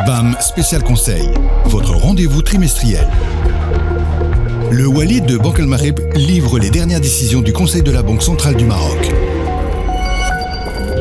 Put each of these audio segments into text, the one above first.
BAM Spécial Conseil, votre rendez-vous trimestriel. Le Walid de Banque El Maghreb livre les dernières décisions du Conseil de la Banque centrale du Maroc.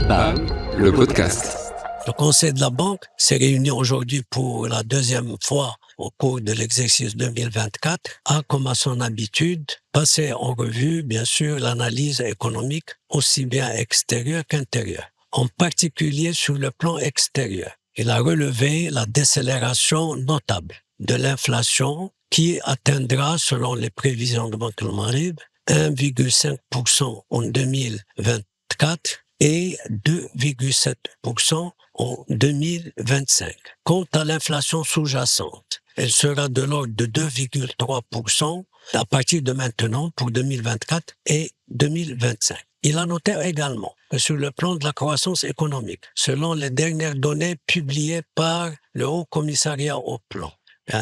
BAM, le podcast. Le Conseil de la Banque s'est réuni aujourd'hui pour la deuxième fois au cours de l'exercice 2024, a, comme à son habitude, passé en revue, bien sûr, l'analyse économique aussi bien extérieure qu'intérieure, en particulier sur le plan extérieur. Il a relevé la décélération notable de l'inflation qui atteindra, selon les prévisions de Banque El Maghreb, 1,5% en 2024 et 2,7% en 2025. Quant à l'inflation sous-jacente, elle sera de l'ordre de 2,3% à partir de maintenant pour 2024 et 2025. Il a noté également que sur le plan de la croissance économique, selon les dernières données publiées par le Haut Commissariat au Plan,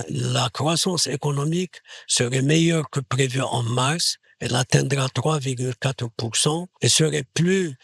la croissance économique serait meilleure que prévu en mars. Elle atteindra 3,4% et serait plus,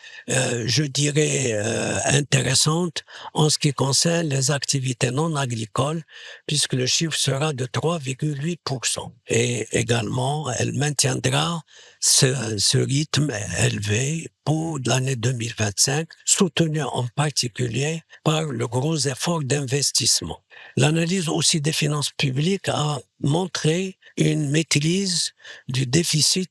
intéressante en ce qui concerne les activités non agricoles, puisque le chiffre sera de 3,8%. Et également, elle maintiendra ce rythme élevé pour l'année 2025, soutenu en particulier par le gros effort d'investissement. L'analyse aussi des finances publiques a montré une maîtrise du déficit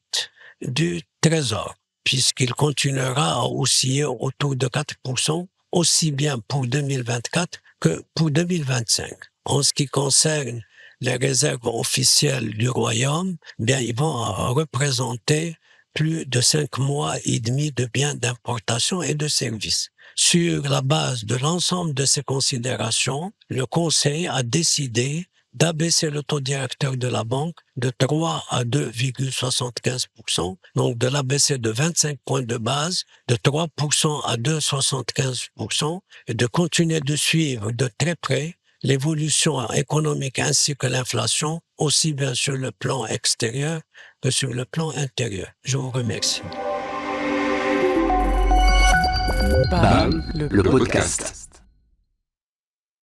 du Trésor, puisqu'il continuera à osciller autour de 4%, aussi bien pour 2024 que pour 2025. En ce qui concerne les réserves officielles du Royaume, ils vont représenter plus de 5 mois et demi de biens d'importation et de services. Sur la base de l'ensemble de ces considérations, le Conseil a décidé d'abaisser le taux directeur de la banque de 3 à 2,75%, donc de l'abaisser de 25 points de base, de 3% à 2,75%, et de continuer de suivre de très près l'évolution économique ainsi que l'inflation, aussi bien sur le plan extérieur que sur le plan intérieur. Je vous remercie. BAM, le podcast.